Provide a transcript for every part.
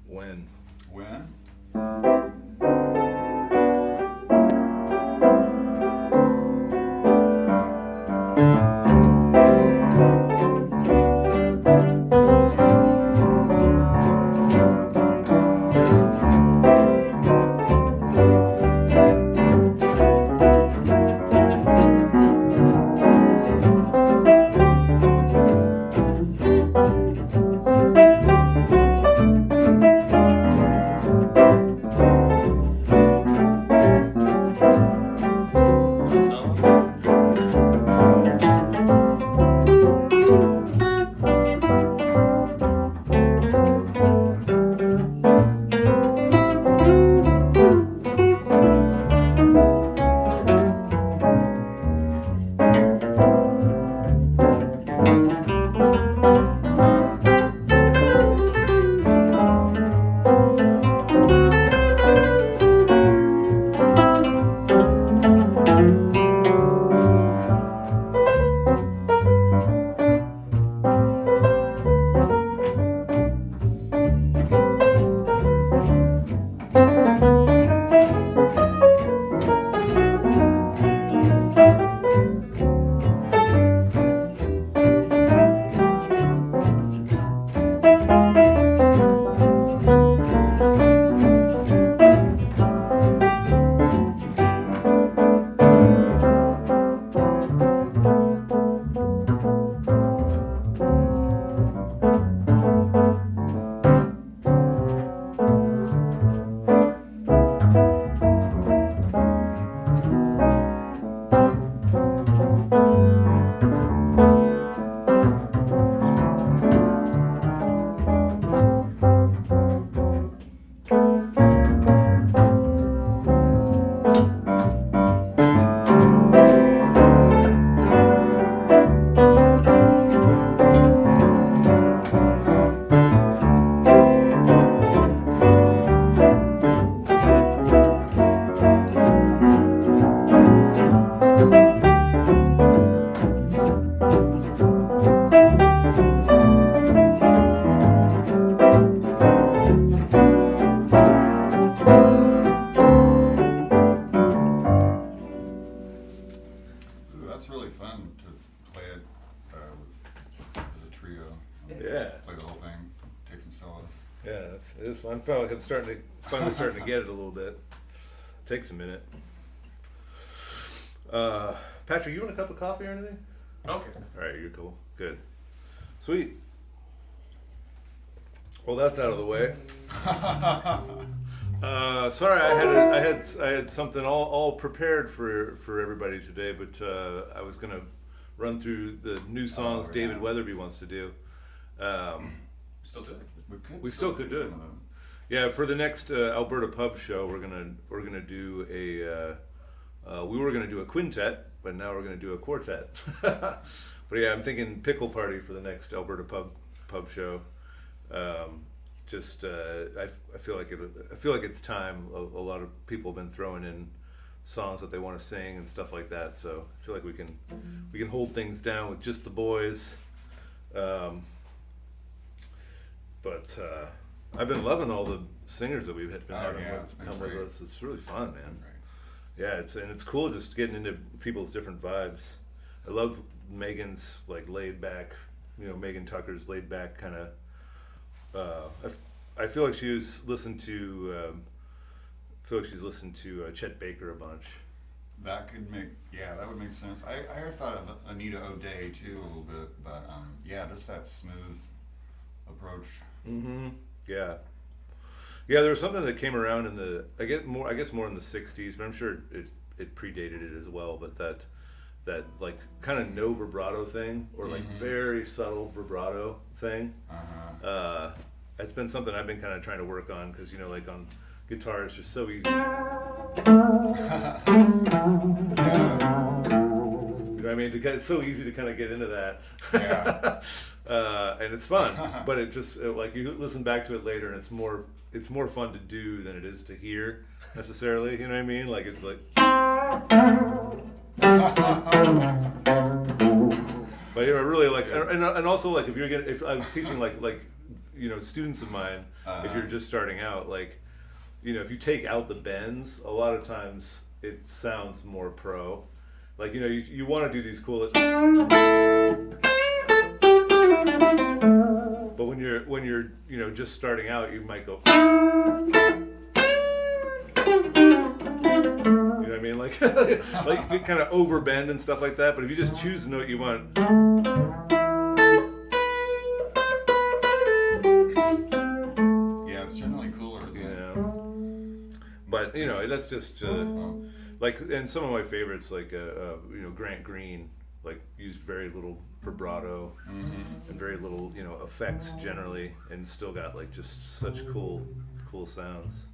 When? When? That's really fun to play it as a trio. Yeah. Play the whole thing, take some solos. Yeah, it is fun. I feel like I'm finally starting to get it a little bit. Takes a minute. Patrick, you want a cup of coffee or anything? Okay. All right, you're cool. Good. Sweet. Well, that's out of the way. Sorry, I had something all prepared for everybody today, but I was gonna run through the new songs David Weatherby wants to do. Still do it. We still could do it. Yeah, for the next Alberta Pub show, we're gonna do we were gonna do a quintet, but now we're gonna do a quartet. But yeah, I'm thinking pickle party for the next Alberta Pub show. I feel like it's time. A lot of people have been throwing in songs that they want to sing and stuff like that. So I feel like we can hold things down with just the boys. But I've been loving all the singers that we've been having come with us. It's really fun, man. Yeah, it's cool just getting into people's different vibes. I love Megan's like laid back, Megan Tucker's laid back kind of. I feel like she's listened to Chet Baker a bunch. That would make sense. I thought of Anita O'Day too a little bit, but just that smooth approach. Mm-hmm. Yeah. Yeah, there was something that came around I guess more in the '60s, but I'm sure it predated it as well. But that like kind of no vibrato thing, or like very subtle vibrato thing. It's been something I've been kind of trying to work on because like on guitar it's just so easy. You know what I mean? It's so easy to kind of get into that. Yeah. And it's fun, but like you listen back to it later, and it's more fun to do than it is to hear necessarily. You know what I mean? Like it's like. But I really like, and also like if I'm teaching like students of mine, if you're just starting out, like, if you take out the bends, a lot of times it sounds more pro. Like, you want to do these cool. But when you're just starting out, you might go. You know what I mean? Like like you kind of overbend and stuff like that. But if you just choose the note you want. Yeah, it's generally cooler. But that's just like, and some of my favorites, like Grant Green, like used very little vibrato and very little effects generally, and still got like just such cool sounds.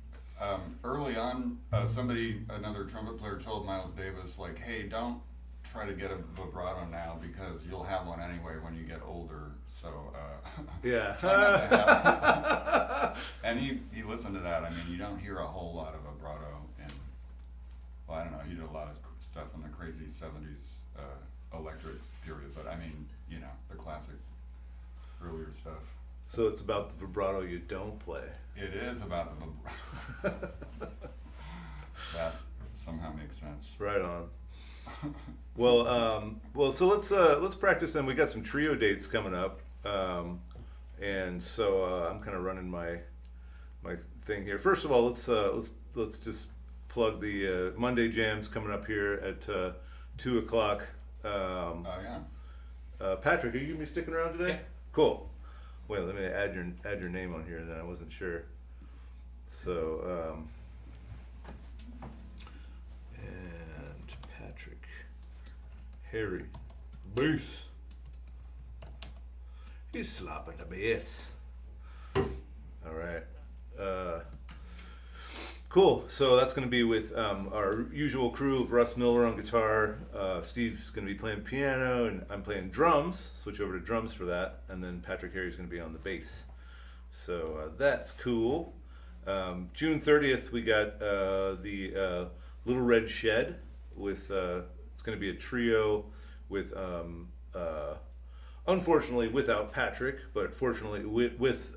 Early on, another trumpet player told Miles Davis, like, hey, don't try to get a vibrato now because you'll have one anyway when you get older. So yeah. try not to have and he listened to that. I mean, you don't hear a whole lot of vibrato, and well, I don't know, he did a lot of stuff in the crazy 70s electrics period, but I mean, the classic earlier stuff. So it's about the vibrato you don't play. It is about the vibrato. That somehow makes sense. Right on. Well, so let's practice then. We got some trio dates coming up, and so I'm kind of running my thing here. First of all, let's just plug the Monday jams coming up here at 2:00. Patrick, are you gonna be sticking around today? Yeah. Cool. Wait, let me add your name on here. Then I wasn't sure. So and Patrick Harry, bass. He's slapping the bass. All right. Cool. So that's going to be with our usual crew of Russ Miller on guitar. Steve's going to be playing piano, and I'm playing drums. Switch over to drums for that, and then Patrick Harry's going to be on the bass. So that's cool. June 30th, we got the Little Red Shed with. It's going to be a trio with. Unfortunately, without Patrick, but fortunately with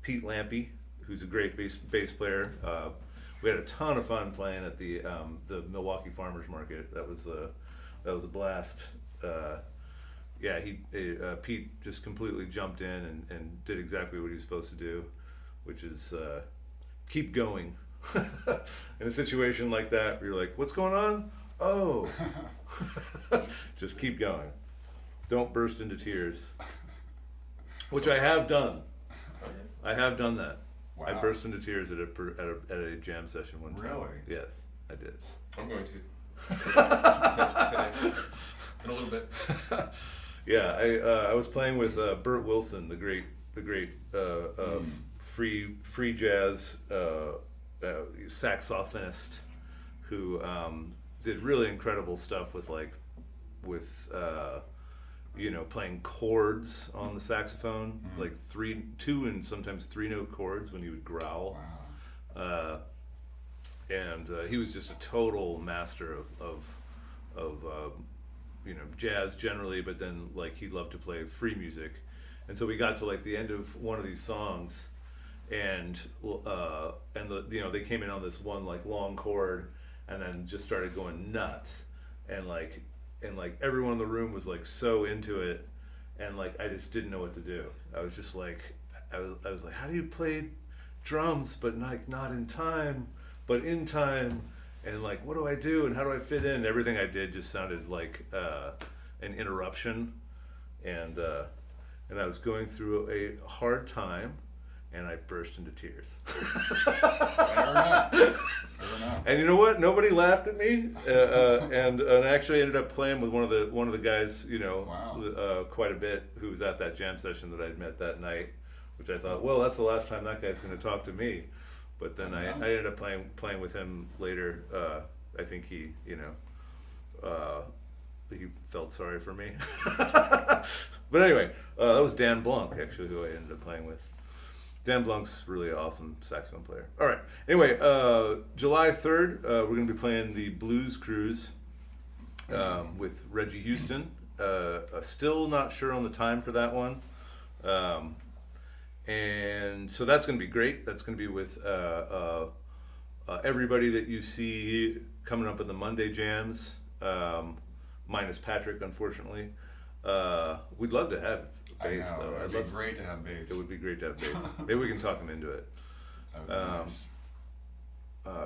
Pete Lampy, who's a great bass player. We had a ton of fun playing at the Milwaukee Farmers Market. That was a blast. Pete just completely jumped in and did exactly what he was supposed to do, which is keep going. In a situation like that, where you're like, "What's going on?" Oh, just keep going. Don't burst into tears, which I have done. I have done that. Wow. I burst into tears at a jam session one time. Really? Yes, I did. I'm going to. Today. In a little bit. Yeah, I was playing with Bert Wilson, the great free jazz saxophonist, who did really incredible stuff with playing chords on the saxophone, like 2 and sometimes 3 note chords when he would growl. Wow. And he was just a total master of jazz generally, but then he loved to play free music. And so we got to the end of one of these songs, and they came in on this one long chord, and then just started going nuts, and everyone in the room was so into it, and I just didn't know what to do. I was just I was like, how do you play drums but not in time, but in time, and what do I do and how do I fit in? Everything I did just sounded like an interruption, and I was going through a hard time, and I burst into tears. Fair enough. And you know what? Nobody laughed at me, and I actually ended up playing with one of the guys, Wow. quite a bit, who was at that jam session that I'd met that night, which I thought, well, that's the last time that guy's going to talk to me. But then I ended up playing with him later. I think he felt sorry for me. But anyway, that was Dan Blanc, actually, who I ended up playing with. Dan Blanc's really awesome saxophone player. All right. Anyway, July 3rd, we're going to be playing the Blues Cruise with Reggie Houston. Still not sure on the time for that one. And so that's going to be great. That's going to be with everybody that you see coming up in the Monday jams, minus Patrick, unfortunately. We'd love to have bass, I know. though. It'd be great to have bass. It would be great to have bass. Maybe we can talk him into it. That would be nice.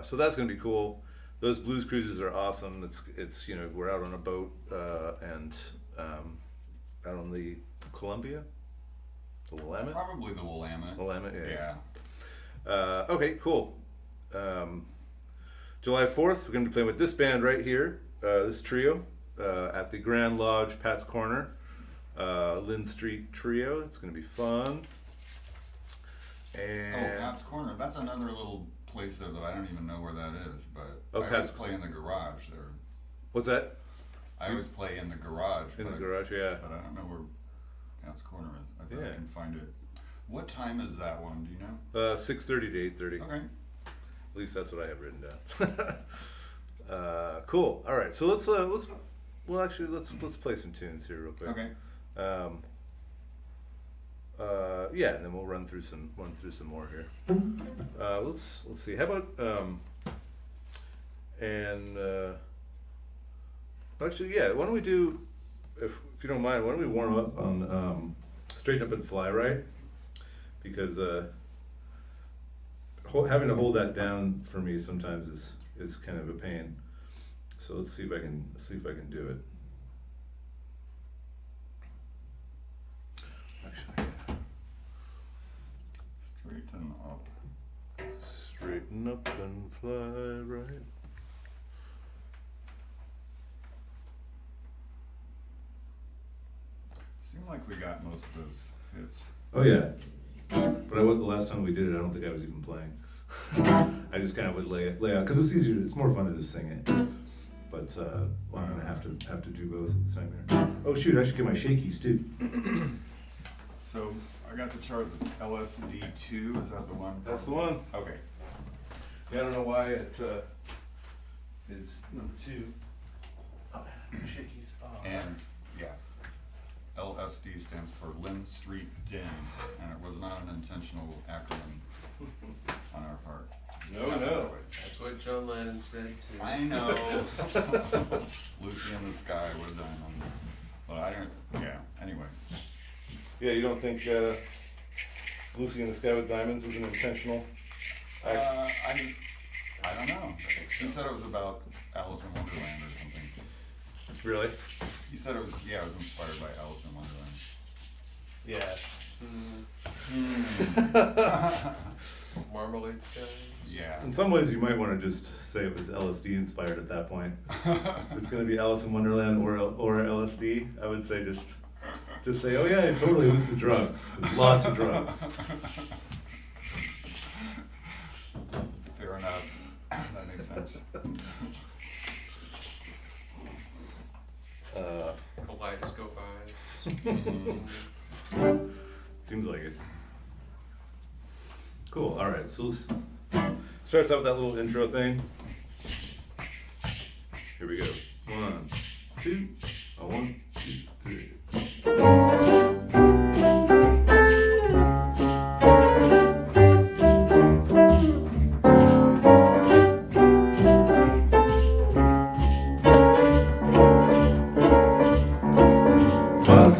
So that's going to be cool. Those blues cruises are awesome. It's we're out on a boat and out on the Columbia, the Willamette. Probably the Willamette. Willamette, yeah. Yeah. Okay, cool. July 4th, we're going to be playing with this band right here, this trio, at the Grand Lodge, Pat's Corner, Lynn Street Trio. It's going to be fun. And Pat's Corner. That's another little place there that I don't even know where that is, but I always Pat's. play in the garage there. What's that? I always play in the garage. In the but garage, yeah. But I don't know where Pat's Corner is. I bet Yeah. I can find it. What time is that one? Do you know? 6:30 to 8:30. Okay. At least that's what I have written down. Cool. All right. So let's play some tunes here real quick. Okay. Yeah, and then we'll run through some more here. Let's see. How about actually, yeah. Why don't we do, if you don't mind, why don't we warm up on Straighten Up and Fly Right? Because having to hold that down for me sometimes is kind of a pain. So let's see if I can do it. Actually, Straighten up. straighten up and fly right. Seemed like we got most of those hits. Oh yeah, but the last time we did it, I don't think I was even playing. I just kind of would lay out because it's easier. It's more fun to just sing it. But I'm gonna have to do both at the same time. Oh shoot, I should get my shakies too. So I got the chart that's LSD2. Is that the one? That's the one. Okay. Yeah, I don't know why it is number 2. Oh, shakies. Oh. And yeah, LSD stands for Lynn Street Den, and it was not an intentional acronym on our part. No, no. That's what John Lennon said too. I know. Lucy in the Sky with Diamonds. But I don't, yeah, anyway. Yeah, you don't think Lucy in the Sky with Diamonds was an intentional act? I don't know. He said it was about Alice in Wonderland or something. Really? He said it was inspired by Alice in Wonderland. Yeah. Marmalade Skies. Yeah. In some ways, you might want to just say it was LSD inspired at that point. If it's going to be Alice in Wonderland or LSD, I would say just say, oh yeah, totally, it was the drugs. It was lots of drugs. Fair enough. That makes sense. Kaleidoscope eyes. Seems like it. Cool. All right. So let's starts out with that little intro thing. Here we go. 1, 2. 1, 2, 3.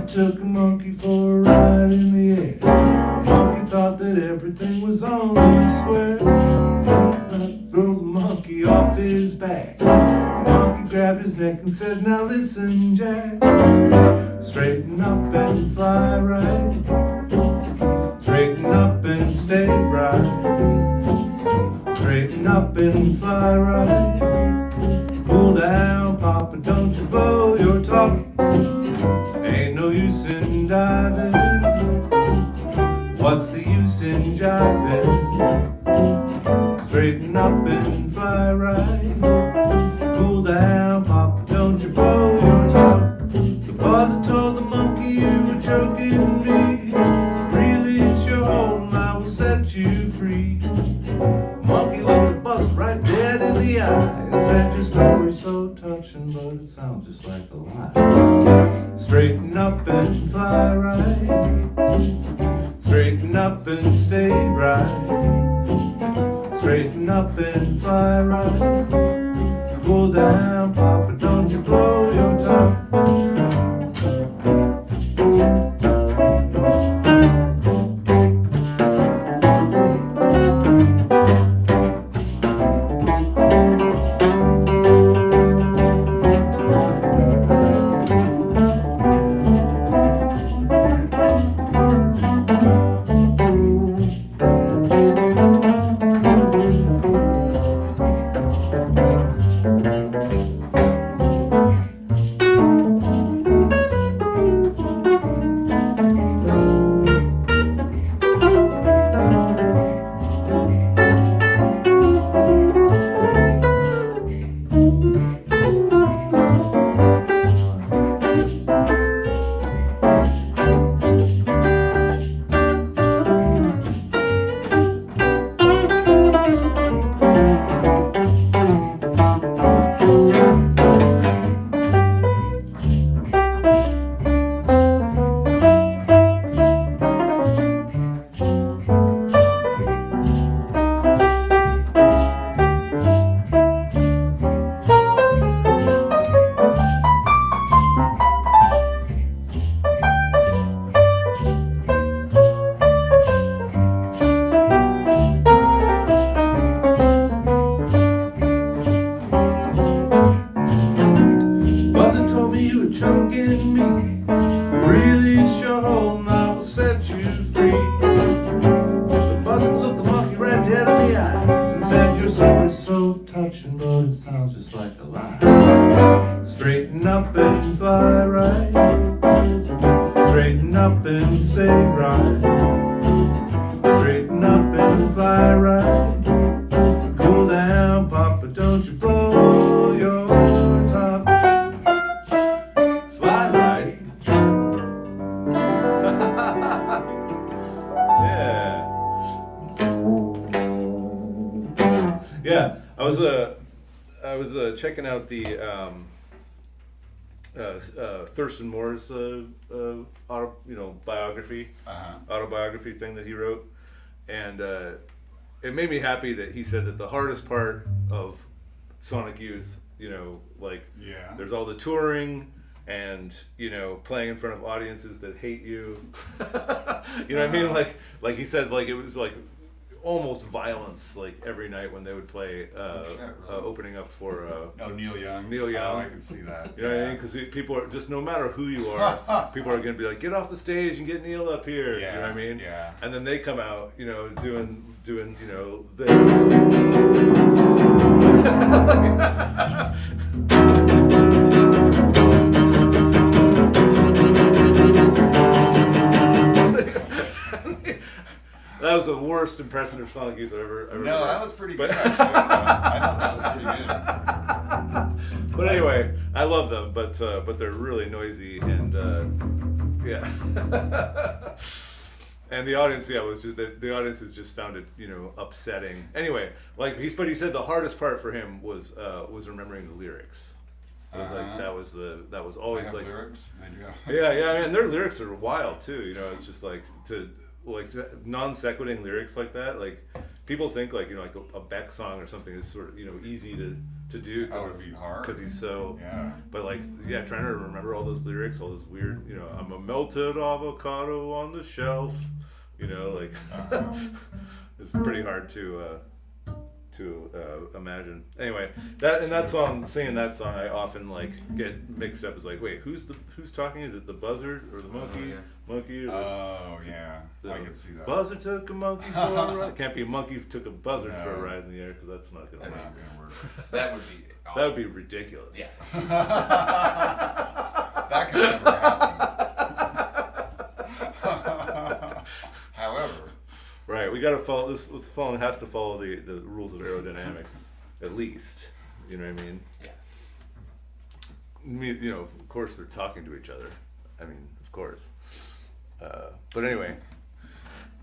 Took a monkey for a ride in the air. Monkey thought that everything was on the square. Threw the monkey off his back. Monkey grabbed his neck and said, now listen, Jack. Straighten up and fly right. Straighten up and stay right. Straighten up and fly right. Cool down, Papa, don't you blow your top. Ain't no use in diving. What's the use in jiving? Straighten up and fly right. Cool down, Papa, don't you blow your top. The boss told the monkey you were choking me. Really, it's your home, I will set you free. Monkey looked the boss right dead in the eye and said, your story's so touching, but it sounds just like a lie. Straighten up and fly right. Straighten Straighten up and stay right. Straighten up and fly right. Cool down, Papa, don't you blow your top. Choking me, release your hold and I will set you free. The buzzard looked the monkey right dead in the eyes and said, your story's so touching, but it sounds just like a lie. Straighten up and fly right. Straighten up and stay right. Straighten up and fly right. Cool down, Papa, don't you blow your top. Yeah, I was checking out the Thurston Moore's biography, autobiography thing that he wrote, and it made me happy that he said that the hardest part of Sonic Youth, there's all the touring and playing in front of audiences that hate you. You know what I mean? Like he said, like it was like almost violence, like every night when they would play opening up for Neil Young. Oh, I can see that. You know what I mean? Because people are just, no matter who you are, people are going to be like, get off the stage and get Neil up here. Yeah, you know what I mean? yeah. And then they come out, doing the. That was the worst impression of Sonic Youth I've ever No, heard. that was pretty good, actually. I thought that was pretty good. But anyway, I love them, but they're really noisy and yeah. And the audience, was just the audiences just found it, upsetting. Anyway, but he said the hardest part for him was remembering the lyrics. Like that was always like lyrics. Yeah, and their lyrics are wild too. It's just like to non sequiting lyrics like that. Like people think like a Beck song or something is sort of easy to do. Oh, it'd be hard because he's so. Yeah. But trying to remember all those lyrics, all this weird. I'm a melted avocado on the shelf. It's pretty hard to imagine. Anyway, that song, singing that song, I often get mixed up as wait, who's talking? Is it the buzzard or the monkey? Monkey? Or I can see that. Buzzard took a monkey for a ride. Can't be a monkey took a buzzard for a ride in the air because that's not gonna work. That would be. Awesome. That would be ridiculous. Yeah. That could never happen. However. Right, we got to follow this. This song has to follow the rules of aerodynamics, at least. You know what I mean? Yeah. Of course they're talking to each other. I mean, of course. But anyway,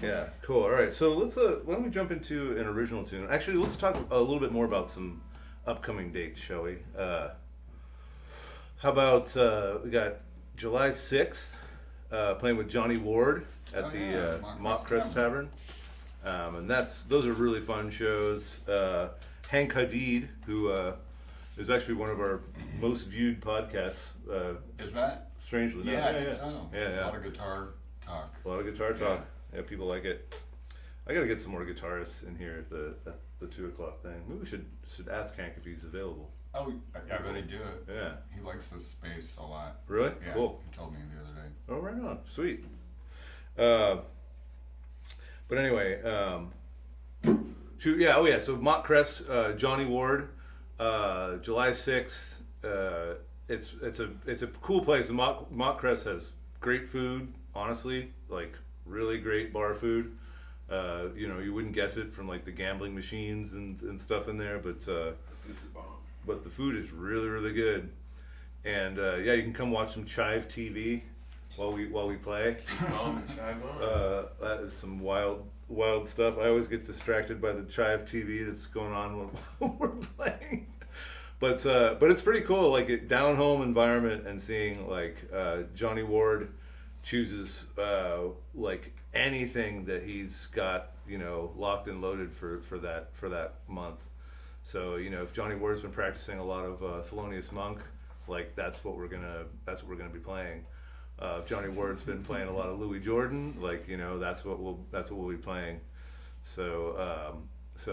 yeah, cool. All right, so let's. Why don't we jump into an original tune? Actually, let's talk a little bit more about some upcoming dates, shall we? How about we got July 6th? playing with Johnny Ward at Oh, the yeah, Mock Crest Tavern. And those are really fun shows. Hank Hadid, who is actually one of our most viewed podcasts. Is that? Strangely, no. Yeah, I think so. Yeah. A lot of guitar talk. A lot of guitar talk. Yeah, people like it. I gotta get some more guitarists in here at the 2:00 thing. Maybe we should ask Hank if he's available. Oh, I bet he'd do it. Yeah. He likes this space a lot. Really? Yeah, Cool. he told me the other day. Oh, right on. Sweet. But anyway, shoot, yeah. Oh, yeah. So Mock Crest, Johnny Ward, July 6th. It's a cool place. Mock Crest has great food. Honestly, like really great bar food. You wouldn't guess it from like the gambling machines and stuff in there, but the food is really really good. And yeah, you can come watch some Chive TV while we play. That is some wild stuff. I always get distracted by the Chive TV that's going on when we're playing. But it's pretty cool, like a down home environment, and seeing like Johnny Ward chooses like anything that he's got, locked and loaded for that month. So if Johnny Ward's been practicing a lot of Thelonious Monk, like that's what we're gonna be playing. If Johnny Ward's been playing a lot of Louis Jordan, like that's what we'll be playing. So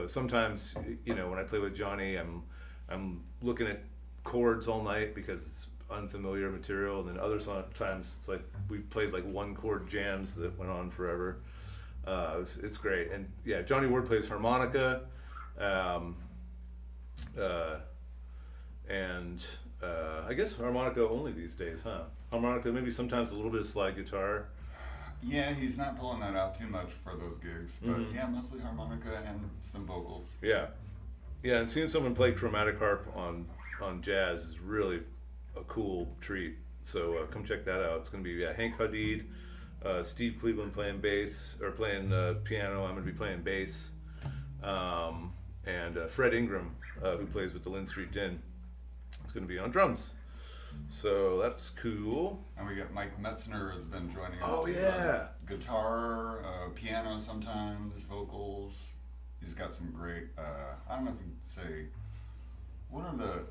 sometimes when I play with Johnny, I'm looking at chords all night because it's unfamiliar material, and then other times it's like we played like one chord jams that went on forever. It's great. And yeah, Johnny Ward plays harmonica, and I guess harmonica only these days, huh? Harmonica, maybe sometimes a little bit of slide guitar. Yeah, he's not pulling that out too much for those gigs, but yeah, mostly harmonica and some vocals. Yeah, and seeing someone play chromatic harp on jazz is really a cool treat. So come check that out. It's going to be Hank Hadid, Steve Cleveland playing bass or playing piano. I'm going to be playing bass, and Fred Ingram, who plays with the Lynn Street Din, is going to be on drums. So that's cool. And we got Mike Metzner has been joining us. Oh too, yeah. Guitar, piano sometimes, vocals. He's got some great. I don't know if you can say. What are the?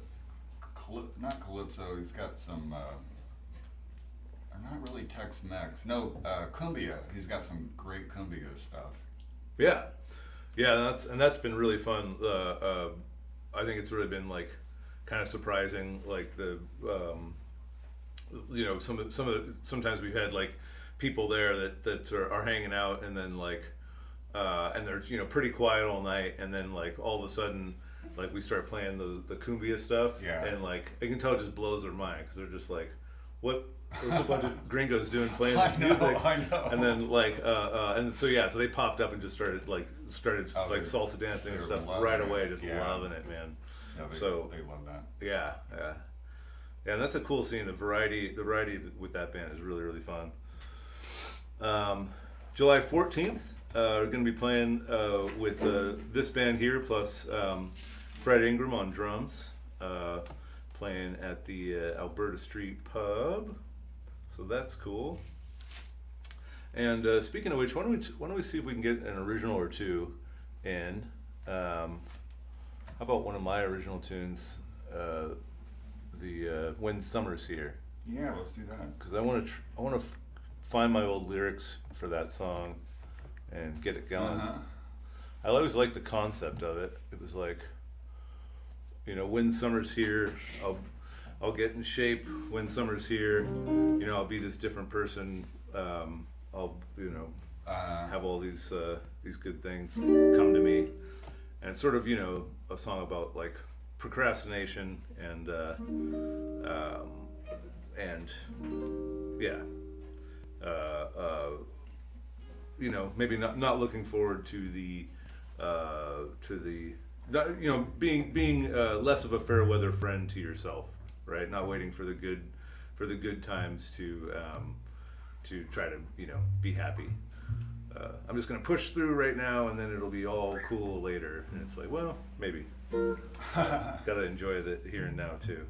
Not calypso. He's got some. Not really Tex-Mex. No, cumbia. He's got some great cumbia stuff. Yeah, that's been really fun. I think it's really been like kind of surprising, like the sometimes we've had like people there that are hanging out, and then like and they're pretty quiet all night, and then like all of a sudden like we start playing the cumbia stuff, and like I can tell it just blows their mind because they're just like, what's a bunch of gringos doing playing this music? I know. And then like and so they popped up and just started salsa dancing and stuff right away, just loving it, man. Yeah, they love that. Yeah, and that's a cool scene. The variety with that band is really really fun. July 14th, we're going to be playing with this band here plus Fred Ingram on drums, playing at the Alberta Street Pub. So that's cool. And speaking of which, why don't we see if we can get an original or two in. How about one of my original tunes, the When Summer's Here? Yeah, let's do that. Because I want to find my old lyrics for that song and get it going. I always liked the concept of it. It was like, when summer's here, I'll get in shape. When summer's here, I'll be this different person. I'll have all these good things come to me. And it's sort of, a song about like procrastination and maybe not looking forward to the being less of a fair weather friend to yourself, right? Not waiting for the good times to try to be happy. I'm just gonna push through right now, and then it'll be all cool later. And it's like, well, maybe. Gotta enjoy the here and now too.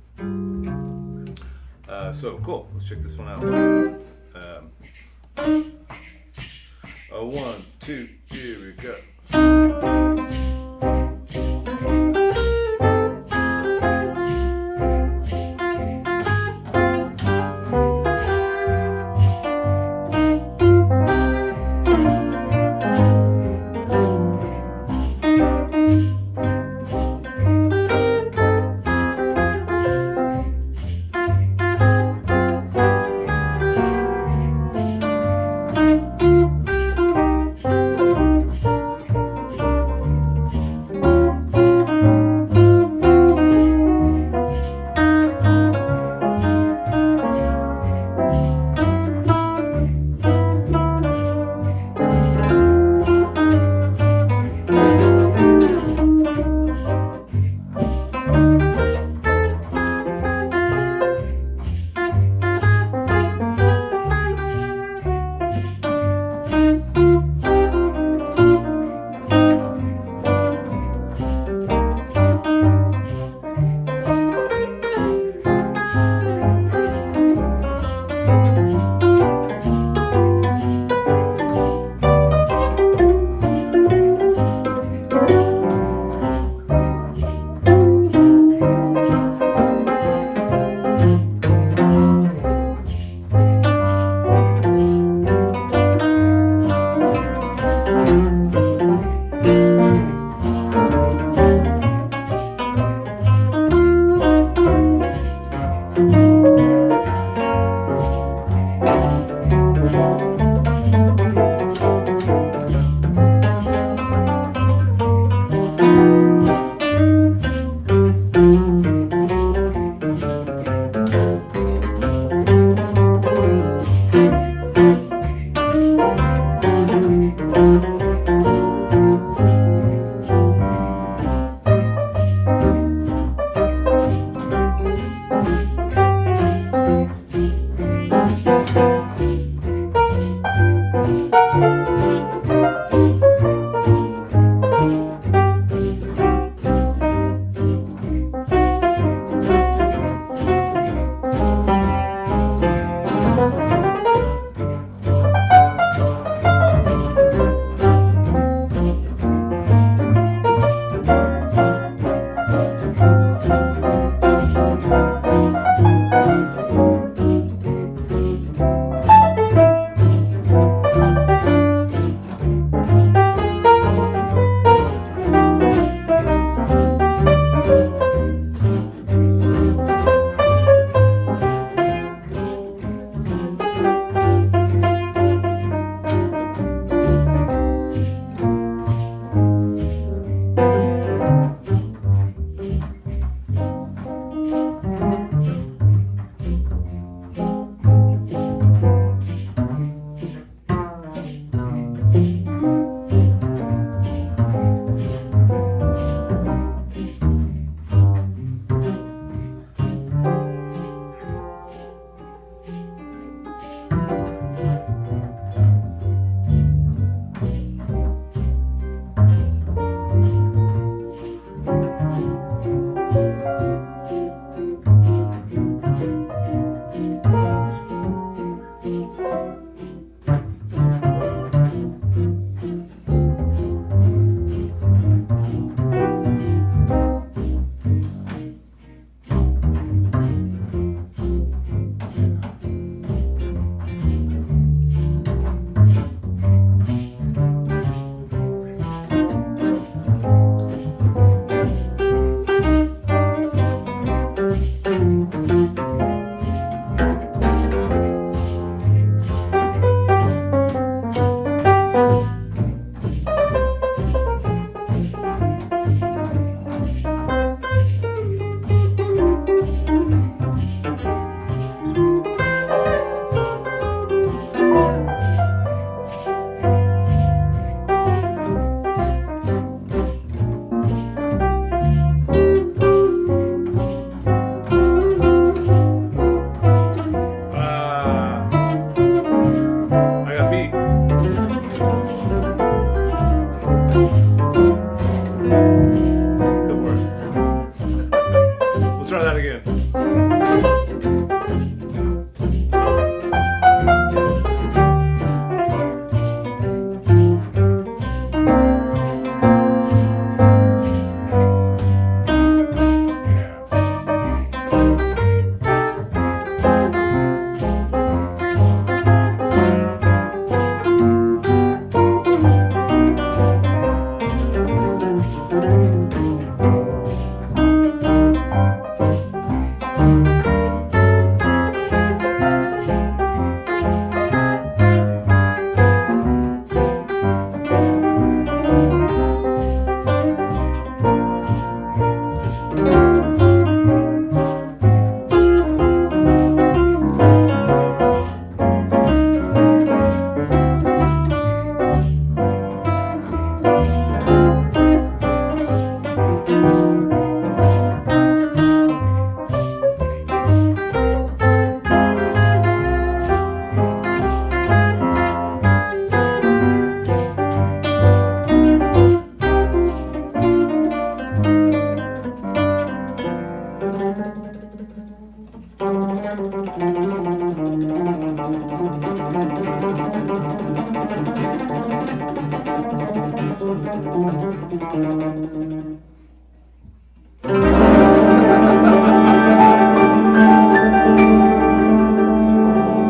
So cool. Let's check this one out. 1, 2, here we go.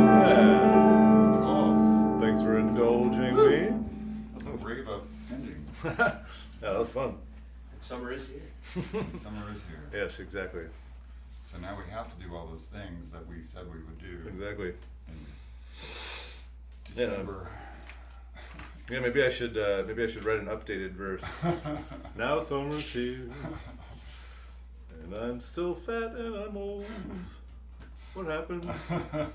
Yeah. Cool. Thanks for indulging me. That's a brave ending. Yeah, that was fun. Summer is here. Summer is here. Yes, exactly. So now we have to do all those things that we said we would do Exactly. in December. Yeah, maybe I should write an updated verse. Now summer's here, and I'm still fat and I'm old. What happened? I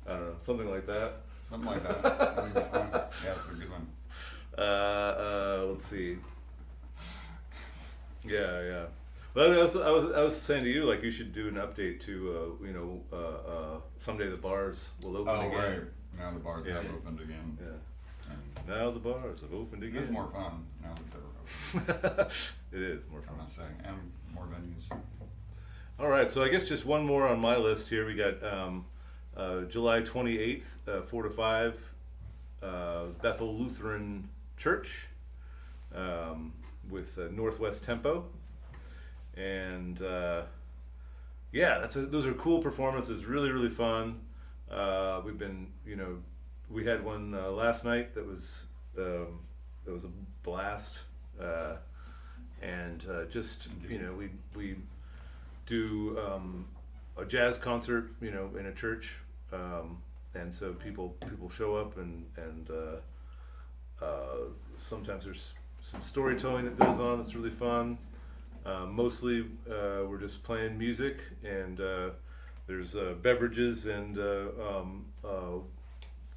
don't know, something like that. Something like that. That'd be fun. Yeah, it's a good one. Let's see. Yeah. Well, I was saying to you, like, you should do an update to, someday the bars will open Oh, again. right. Now the bars Yeah. have opened again. Yeah. And Now the bars have opened again. it's more fun now that they're open. It is more I'm fun. not saying. And more venues. All right, so I guess just one more on my list here. We got July 28th, 4 to 5, Bethel Lutheran Church with Northwest Tempo. And those are cool performances, really, really fun. We've been, we had one last night that was a blast. And we do a jazz concert, in a church, and so people show up and sometimes there's some storytelling that goes on that's really fun. Mostly we're just playing music, and there's beverages and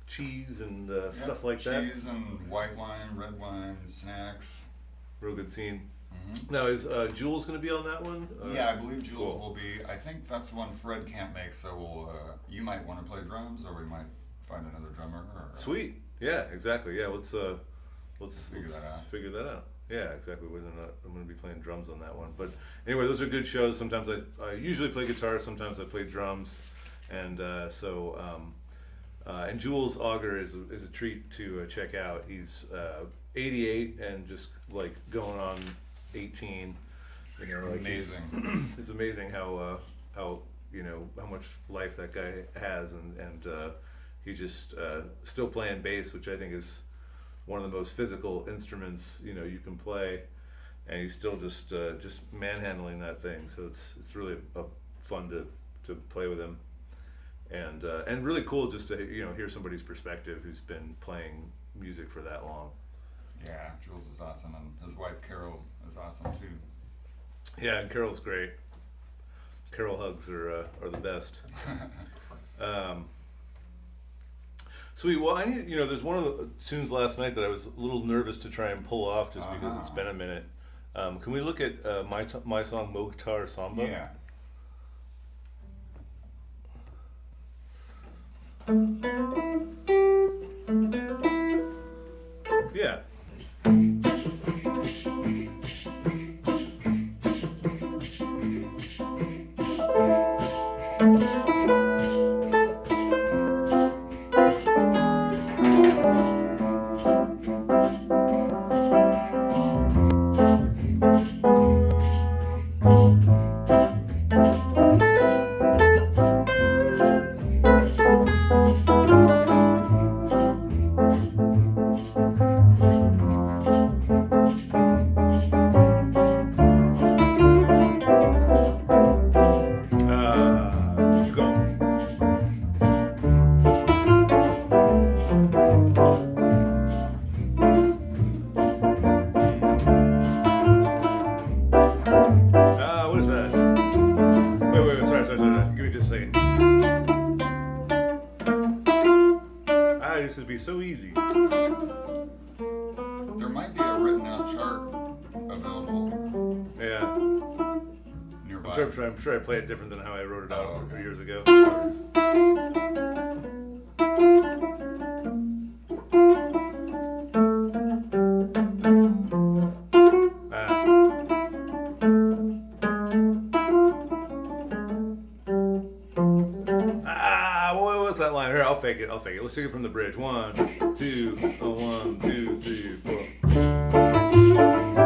cheese and stuff like that. Cheese and white wine, red wine, snacks. Real good scene. Mm-hmm. Now, is Jules going to be on that one? Yeah, I believe Jules cool. will be. I think that's the one Fred can't make, so you might want to play drums, or we might find another drummer. Or, Sweet. Yeah, exactly. Yeah, let's Figure that out. Yeah, exactly. Whether or not I'm going to be playing drums on that one, but anyway, those are good shows. Sometimes I usually play guitar. Sometimes I play drums, and and Jules Auger is a treat to check out. He's 88 and just like going on 18. Amazing. It's amazing how much life that guy has, and he's just still playing bass, which I think is one of the most physical instruments you can play, and he's still just manhandling that thing. So it's really fun to play with him, and really cool just to hear somebody's perspective who's been playing music for that long. Yeah, Jules is awesome, and his wife Carol is awesome too. Yeah, and Carol's great. Carol hugs are the best. Sweet. Well, I need, there's one of the tunes last night that I was a little nervous to try and pull off just because it's been a minute. Can we look at my song Mokhtar Samba? Yeah. Yeah. So easy. There might be a written out chart available. Yeah. Nearby. I'm sure I play it different than how I wrote it out years ago. What's that line? Here, I'll fake it. Let's take it from the bridge. 1, 2, 1, 2, 3, 4.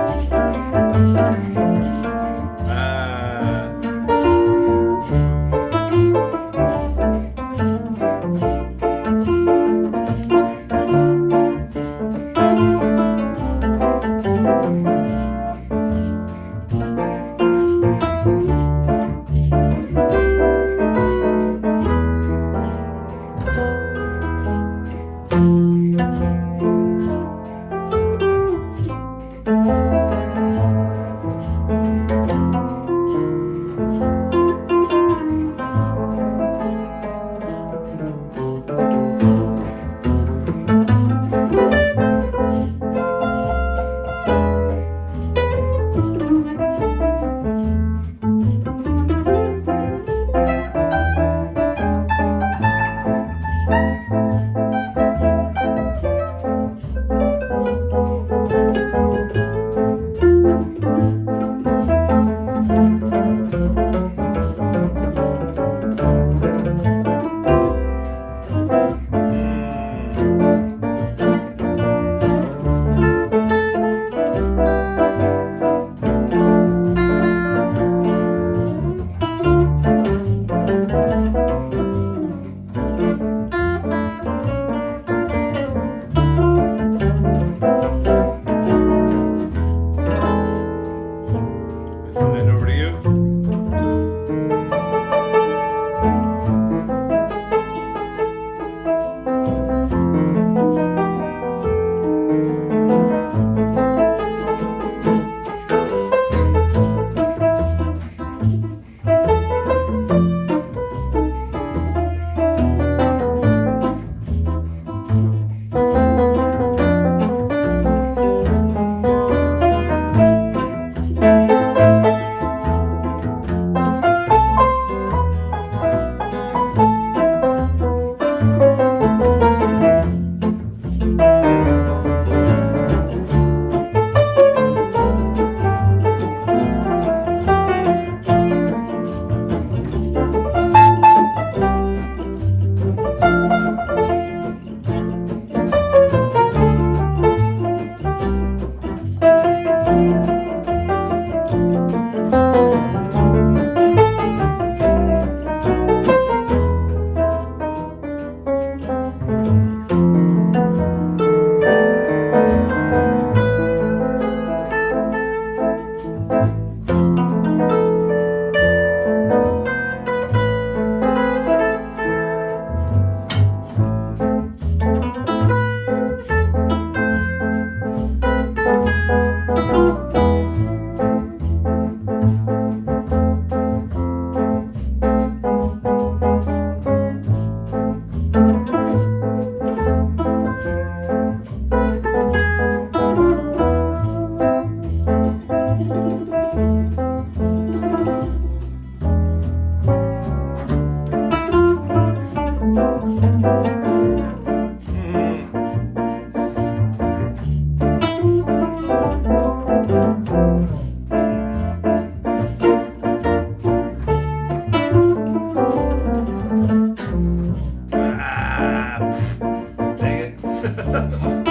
Dang it.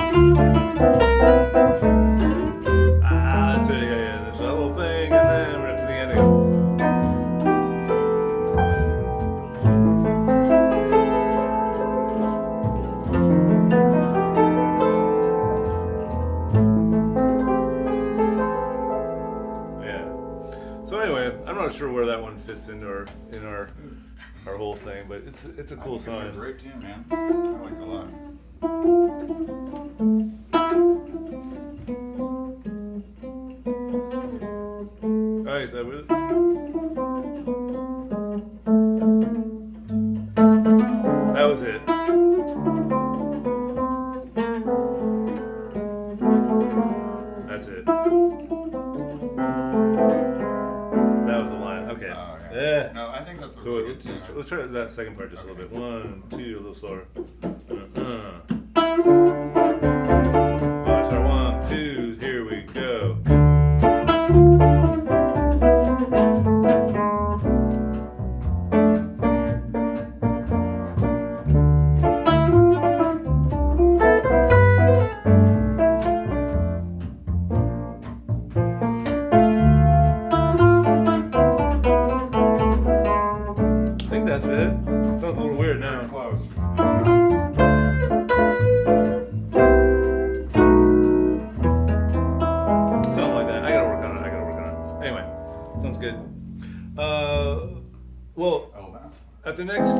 That's it. Yeah. There's that little thing, and then we're up to the ending. Yeah. So anyway, I'm not sure where that one fits into our whole thing, but it's a cool I think song. It's a great tune, man. I like it a lot. Oh, is that with it? That was it. That's it. That was the line. Okay. Oh, Yeah. No, I think that's a So really good tune. let's try that second part just a little bit. 1, 2, a little slower. Oh, sorry. 1, 2. Here we go. I think that's it. It sounds a little weird now. Very close. Something like that. I gotta work on it. Anyway, sounds good. Well, Oh, that's at the next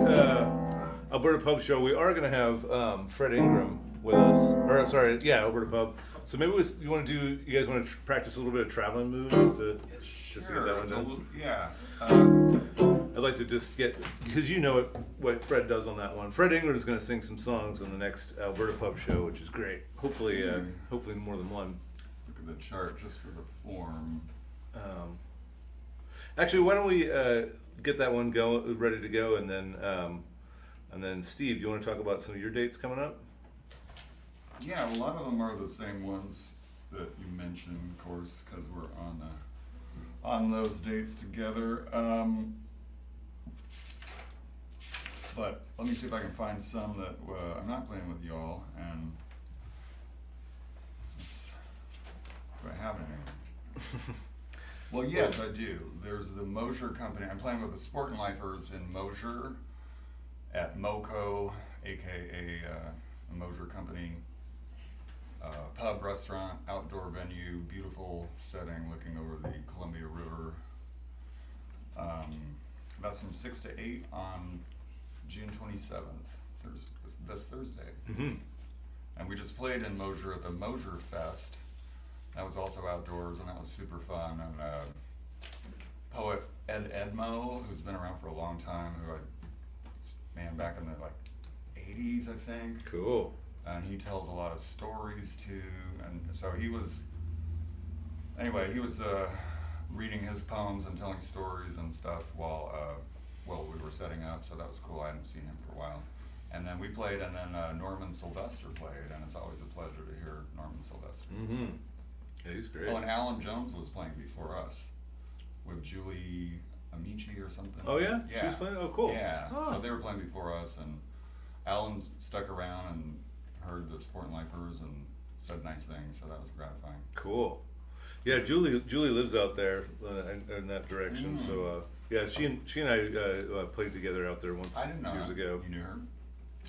Alberta Pub show, we are gonna have Fred Ingram with us. Or sorry, yeah, Alberta Pub. So maybe you guys want to practice a little bit of traveling moves just to get that one it's a done. little- yeah. I'd like to just get, because you know what Fred does on that one. Fred Ingram is going to sing some songs on the next Alberta Pub show, which is great. Hopefully more than one. Look at the chart just for the form. Actually, why don't we get that one ready to go, and then Steve, do you want to talk about some of your dates coming up? Yeah, a lot of them are the same ones that you mentioned, of course, because we're on those dates together. But let me see if I can find some that I'm not playing with y'all. And do I have any? Well, yes, I do. There's the Mosier Company. I'm playing with the Sportin' Lifers in Mosier at MoCo, aka the Mosier Company. Pub, restaurant, outdoor venue, beautiful setting looking over the Columbia River. That's from 6 to 8 on June 27th, this Thursday. Mm-hmm. And we just played in Mosier at the Mosier Fest. That was also outdoors, and that was super fun. And poet Ed Edmo, who's been around for a long time, back in the 80s, I think. Cool. And he tells a lot of stories too, and so he was reading his poems and telling stories and stuff while we were setting up, so that was cool. I hadn't seen him for a while. And then we played, and then Norman Sylvester played, and it's always a pleasure to hear Norman Sylvester. Mm-hmm. Yeah, he's great. Oh, and Alan Jones was playing before us with Julie Amici or something. Oh yeah? Yeah. She was playing? Oh, cool. Yeah, Oh. so they were playing before us, and Alan stuck around and heard the Sportin' Lifers and said nice things, so that was gratifying. Cool. Yeah, Julie lives out there in that direction. Mm. So yeah, she and I played together out there once I didn't know years that. ago. You knew her?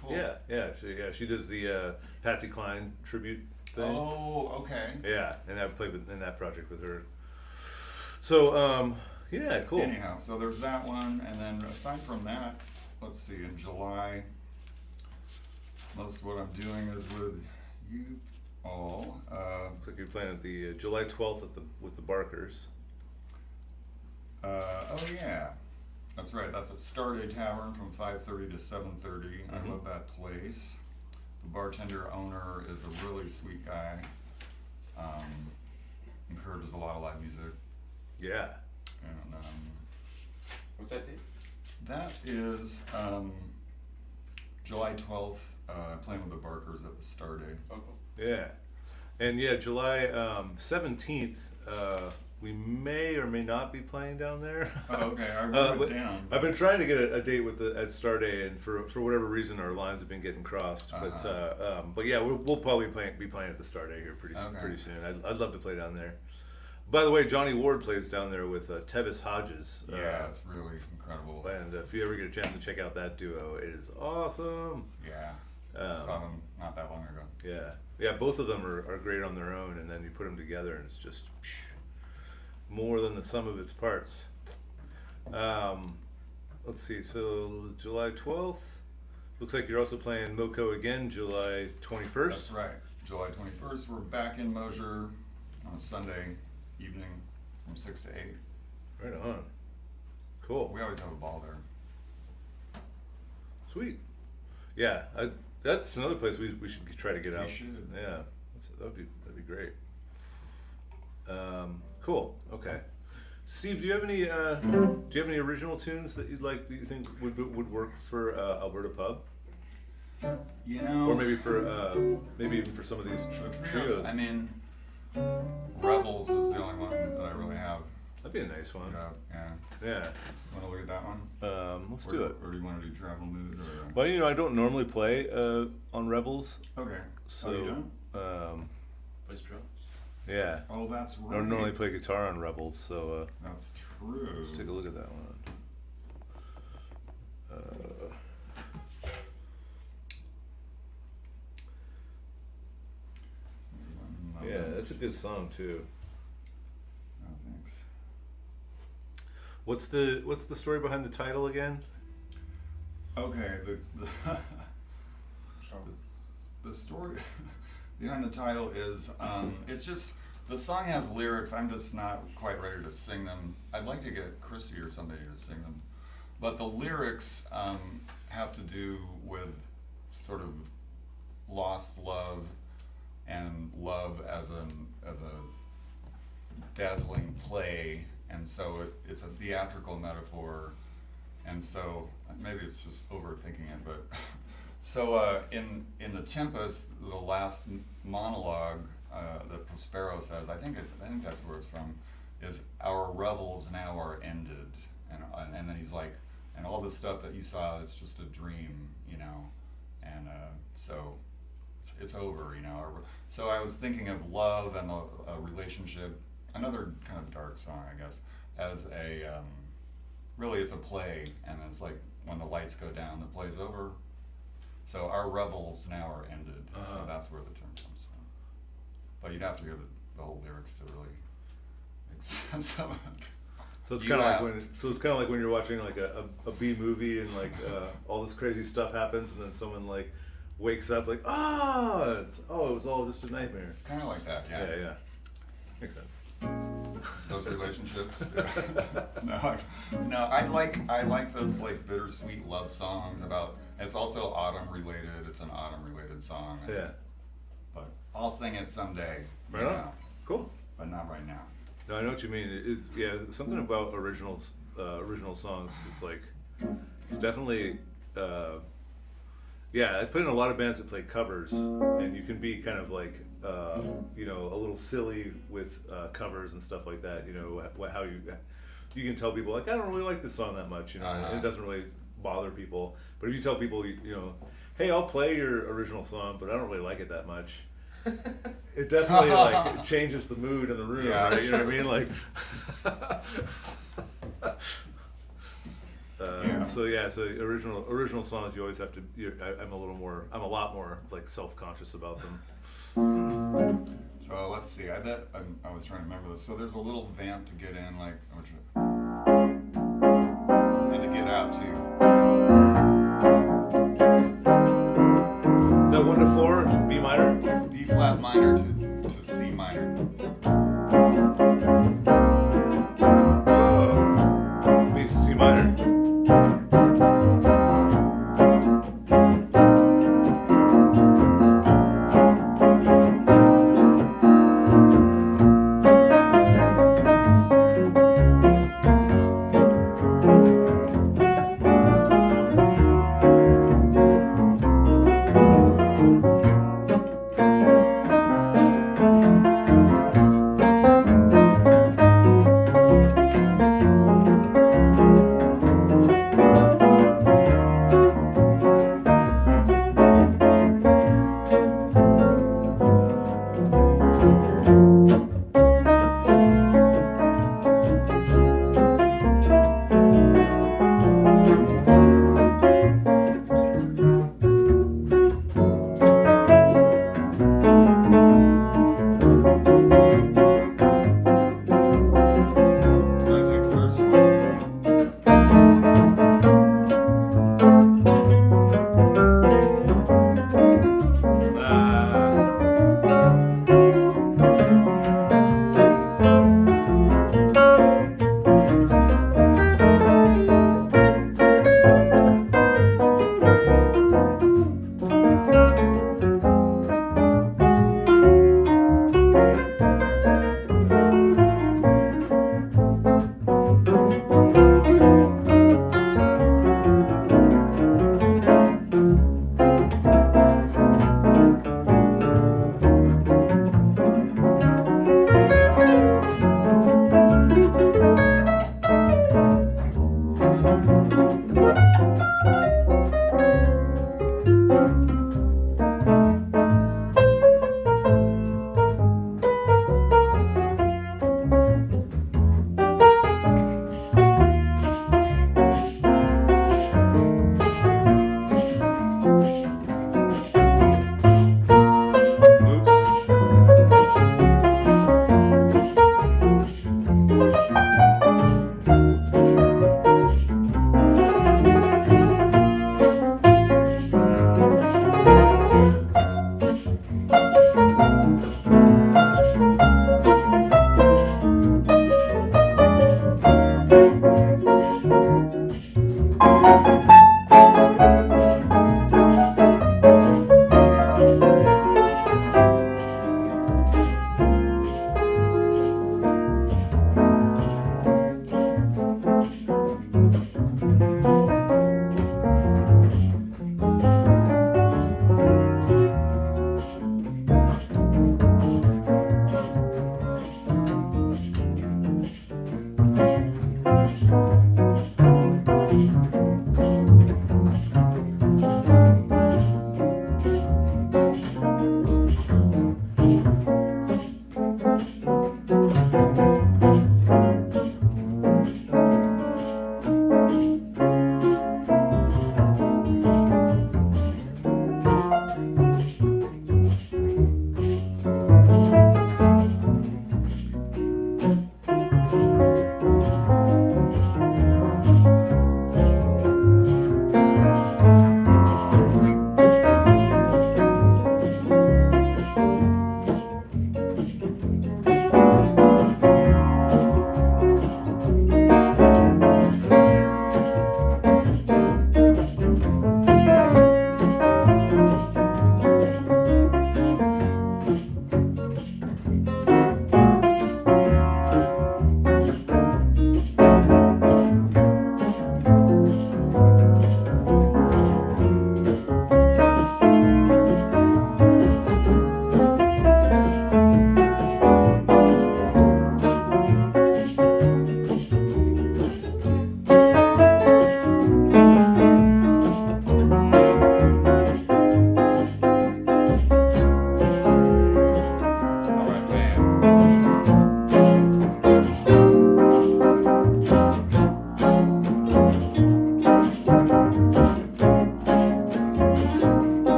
Cool. Yeah. She does the Patsy Cline tribute thing. Oh, okay. Yeah, and I played in that project with her. So yeah, cool. Anyhow, so there's that one, and then aside from that, let's see, in July, most of what I'm doing is with you all. Looks like you're playing at the July 12th with the Barkers. Oh yeah, that's right. That's at Starday Tavern from 5:30 to 7:30. I love that place. The bartender owner is a really sweet guy. encourages a lot of live music. Yeah. And What's that date? that is July 12th, playing with the Barkers at the Star Day. Oh, cool. Yeah. And yeah, July 17th, we may or may not be playing down there. Oh, okay, I wrote but it down. I've been trying to get a date with at Star Day, and for whatever reason, our lines have been getting crossed. But yeah, we'll probably be playing at the Star Day here pretty soon. I'd love to play down there. By the way, Johnny Ward plays down there with Tevis Hodges. Yeah, it's really incredible. And if you ever get a chance to check out that duo, it is awesome. Yeah, saw them not that long ago. Yeah, both of them are great on their own, and then you put them together, and it's just more than the sum of its parts. Let's see, so July 12th, looks like you're also playing Moco again, July 21st. That's right, July 21st, we're back in Mosier on a Sunday evening from 6 to 8. Right on. Cool. We always have a ball there. Sweet. Yeah, that's another place we should try to get out. We should. Yeah, that'd be great. Cool. Okay. Steve, do you have any original tunes that you'd like that you think would work for Alberta Pub? You know, Or maybe even for some of these trios. I mean, Rebels is the only one that I really have. That'd be a nice one. Yeah. Yeah. Want to look at that one? Let's do it. Or do you want to do Travel News? Or? Well, I don't normally play on Rebels. Okay. So, you don't? Plays drums. Yeah. Oh, that's I right. don't normally play guitar on Rebels, so That's true. let's take a look at that one. Yeah, that's a good song too. Oh, thanks. What's the story behind the title again? Okay, the story behind the title is it's just the song has lyrics. I'm just not quite ready to sing them. I'd like to get Chrissy or somebody to sing them, but the lyrics have to do with sort of lost love and love as a dazzling play, and so it's a theatrical metaphor, and so maybe it's just overthinking it, but so in the Tempest, the last monologue that Prospero says, I think that's where it's from, is our revels now are ended, and then he's like, and all the stuff that you saw, it's just a dream, and so it's over, So I was thinking of love and a relationship, another kind of dark song, I guess, as a really it's a play, and it's like when the lights go down, the play's over. So our revels now are ended. So that's where the term comes from. But you'd have to hear the whole lyrics to really make sense of it. So it's kind of like when you're watching like a B movie and like all this crazy stuff happens, and then someone like wakes up like, it was all just a nightmare. Kind of like that, yeah. Yeah. Makes sense. Those relationships. No, I like those like bittersweet love songs about. It's also autumn related. It's an autumn related song. Yeah. But I'll sing it someday. Right on. Cool. But not right now. No, I know what you mean. It is, something about original songs. It's like, it's definitely, I've played in a lot of bands that play covers, and you can be kind of like, a little silly with covers and stuff like that. How you can tell people like, I don't really like this song that much. And it doesn't really bother people. But if you tell people, hey, I'll play your original song, but I don't really like it that much. It definitely it changes the mood in the room, right? You know what I mean? Like, so original songs, you always have to. I'm a lot more like self-conscious about them. So let's see. I was trying to remember this. So there's a little vamp to get in, like, and to get out too. Is that 1 to 4, B minor? B flat minor to C minor. B C minor.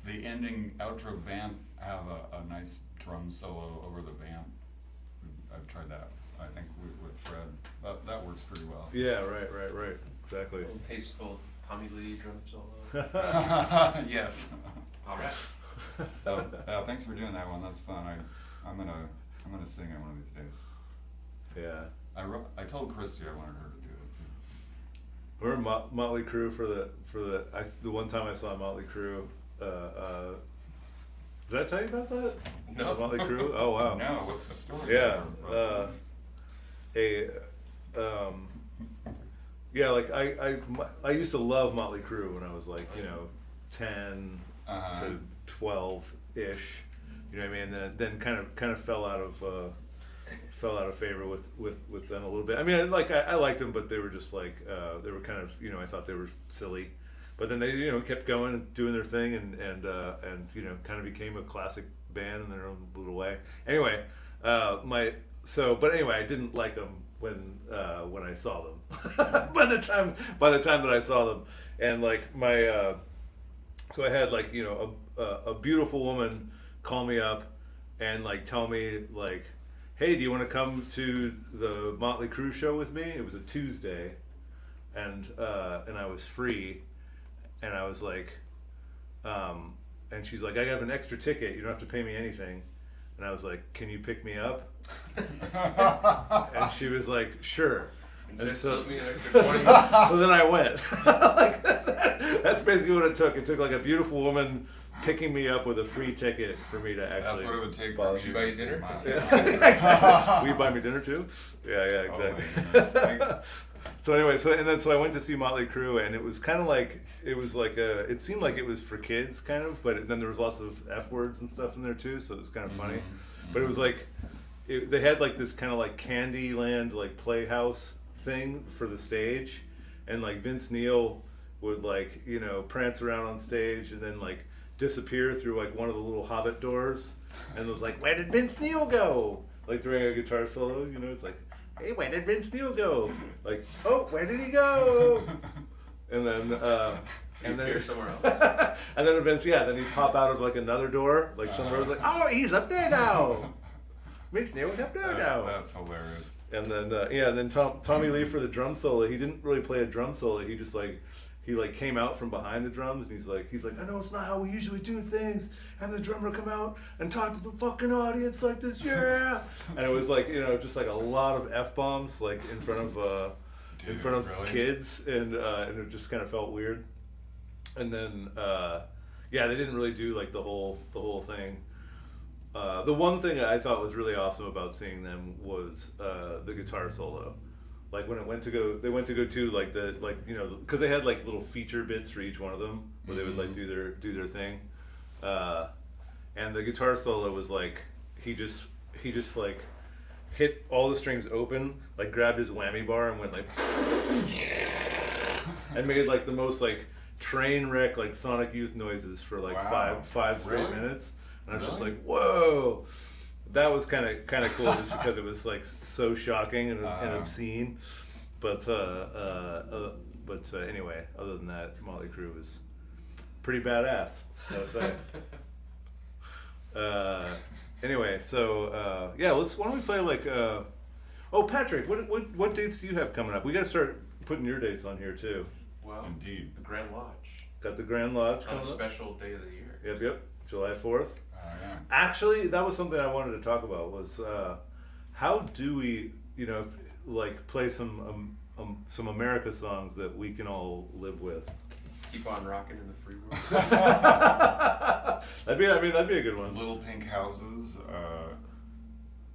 the ending outro vamp have a nice drum solo over the vamp. I've tried that, I think, with Fred. That works pretty well. Yeah, right. Exactly. A little tasteful Tommy Lee drum solo. Yes. All right. So thanks for doing that one. That's fun. I'm gonna sing it one of these days. Yeah. I told Christy I wanted her to do it too. Remember Motley Crue for the one time I saw Motley Crue. Did I tell you about that? No. Motley Crue. Oh wow. No. What's the story? Yeah. Yeah. Like I used to love Motley Crue when I was like 10 to 12 ish. You know what I mean? And then kind of fell out of favor with them a little bit. I mean, I liked them, but they were just like they were kind of I thought they were silly. But then they kept going and doing their thing and kind of became a classic band in their own little way. Anyway, but anyway, I didn't like them when I saw them. by the time that I saw them, and like so I had like a beautiful woman call me up and like tell me like, hey, do you want to come to the Motley Crue show with me? It was a Tuesday, and I was free. And I was like, and she's like, I have an extra ticket. You don't have to pay me anything. And I was like, can you pick me up? And she was like, sure. And so then I went. Like, that's basically what it took. It took like a beautiful woman picking me up with a free ticket for me to actually. That's what it would take follow for you you buy to you see dinner? my- Yeah. Will you buy me dinner too? Yeah, Oh exactly. my goodness. So anyway, so I went to see Motley Crue, and it was kind of like it seemed like it was for kids, kind of, but then there was lots of F words and stuff in there too, so it was kind of funny. But it was like they had like this kind of like Candyland like playhouse thing for the stage, and like Vince Neil would like prance around on stage and then like disappear through like one of the little Hobbit doors, and it was like, where did Vince Neil go? Like during a guitar solo, it's like, hey, where did Vince Neil go? Like, oh, where did he go? And then Appear somewhere else. and then Vince, then he'd pop out of like another door, like somewhere. It was like, oh, he's up there now. Vince Neil was up there now. That's hilarious. And then and then Tommy Lee for the drum solo. He didn't really play a drum solo. He just he came out from behind the drums, and he's like, I know it's not how we usually do things. Have the drummer come out and talk to the fucking audience like this, yeah. And it was like just like a lot of F-bombs like in front of Really? kids, and it just kind of felt weird. And then they didn't really do like the whole thing. The one thing I thought was really awesome about seeing them was the guitar solo. Like when they went to go to because they had like little feature bits for each one of them where they would like do their thing, and the guitar solo was like he just like hit all the strings open, like grabbed his whammy bar and went like and made like the most like train wreck like Sonic Youth noises for like five straight Really? minutes, and I was just Really? like, whoa. That was kind of cool, just because it was like so shocking and obscene, but anyway, other than that, Motley Crue was pretty badass, I would say. Anyway, so why don't we play like Patrick, what dates do you have coming up? We got to start putting your dates on here too. Well, Indeed. the Grand Lodge. Got the Grand Lodge On coming a up. special day of the year. Yep, July 4th. Yeah. Actually, that was something I wanted to talk about. Was how do we, like play some America songs that we can all live with? Keep on rocking in the free world. that'd be a good one. Little Pink Houses.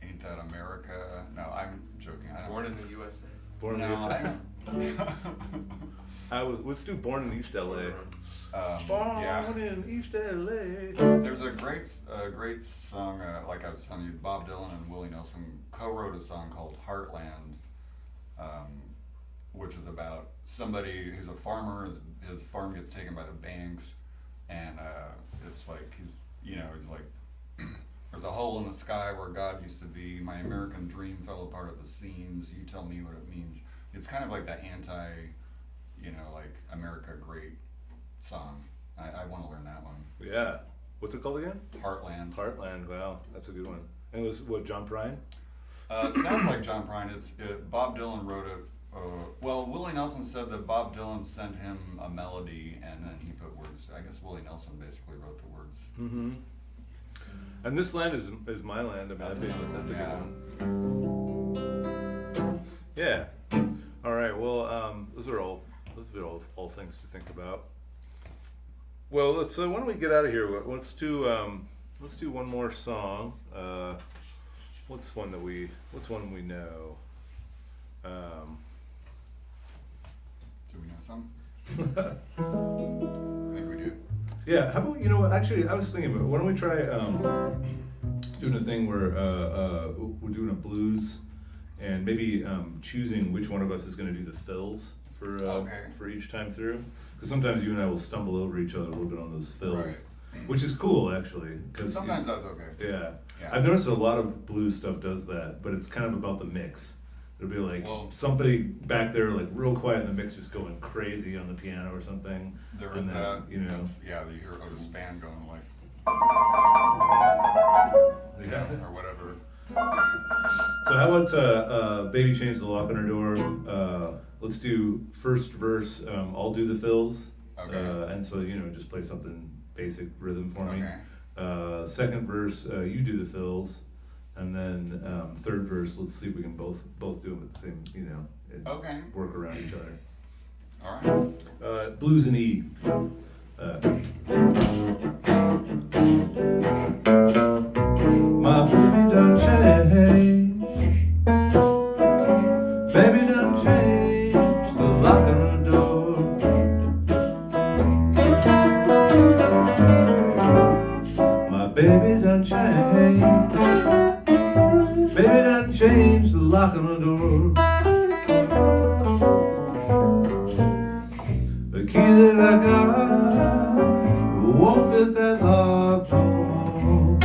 Ain't That America? No, I'm joking. I don't. Born in the USA. Born let's do Born in East LA. Born in East LA. There's a great song, like I was telling you, Bob Dylan and Willie Nelson co-wrote a song called Heartland, which is about somebody who's a farmer, his farm gets taken by the banks, and it's like he's like, there's a hole in the sky where God used to be, my American dream fell apart at the seams, you tell me what it means. It's kind of like the like America Great song. I want to learn that one. Yeah. What's it called again? Heartland. Heartland. Wow, that's a good one. And it was what, John Prine? It sounds like John Prine. Bob Dylan wrote it. Willie Nelson said that Bob Dylan sent him a melody and then he put words. I guess Willie Nelson basically wrote the words. Mm-hmm. And This Land is My Land. I mean, that's a good one. Yeah. All right. Well, those are all things to think about. Well, let's. Why don't we get out of here? Let's do one more song. What's one we know? Do we know some? I think we do. Yeah. How about actually, I was thinking about. Why don't we try doing a thing where we're doing a blues, and maybe choosing which one of us is going to do the fills for each time through. Because sometimes you and I will stumble over each other a little bit on those fills, Right. which is cool actually. Cause Sometimes that's okay. Yeah. Yeah. I've noticed a lot of blues stuff does that, but it's kind of about the mix. It'll be like somebody back there like real quiet in the mix just going crazy on the piano or something. There was and then, that. you know. You hear Otis Spann going like, Yeah. or whatever. So how about Baby Change the Lock on Her Door? Let's do first verse, I'll do the fills. Okay. And so, just play something basic rhythm for me. Okay. Second verse, you do the fills. And then third verse, let's see if we can both do them at the same, and Okay. work around each other. All right. Blues in E. My baby done changed. Baby done changed the lock on the door. My baby done changed. Baby done changed the lock on the door. The key that I got won't fit that lock no more.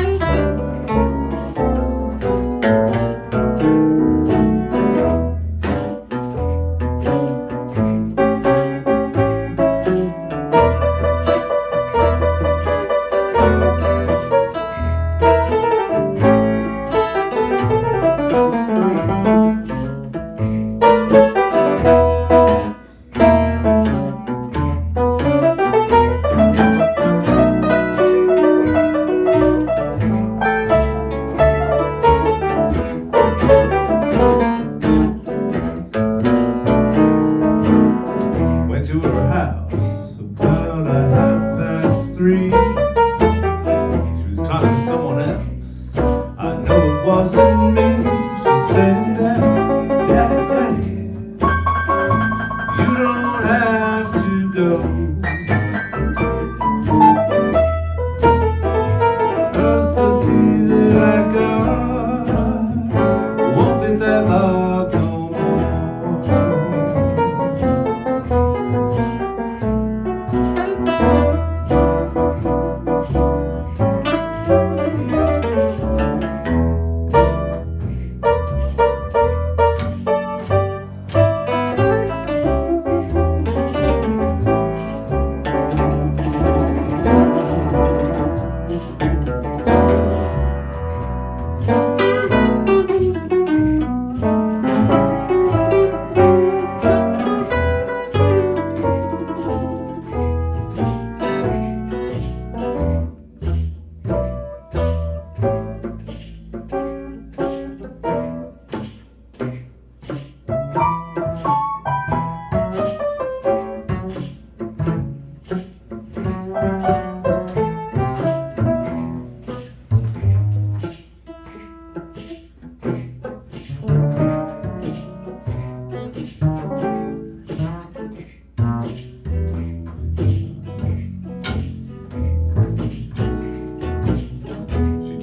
Went to her house about 3:30. She was talking to someone else. I know it wasn't me. She said, Daddy, Daddy, you don't have to go. 'Cause the key that I got won't fit that lock no more.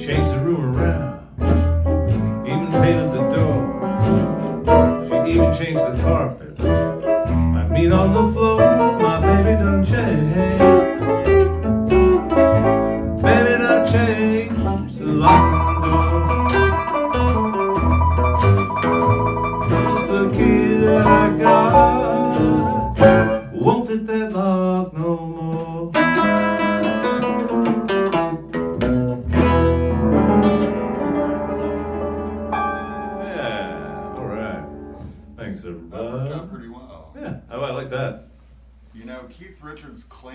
Changed the room around, even painted the door. She even changed the carpet. My meat on the floor, my baby done changed. Baby done changed the lock on the door. It's the key that I got won't fit that lock no more. Thanks, That worked out everybody. pretty well. Yeah, I like that. You know, Keith Richards claimed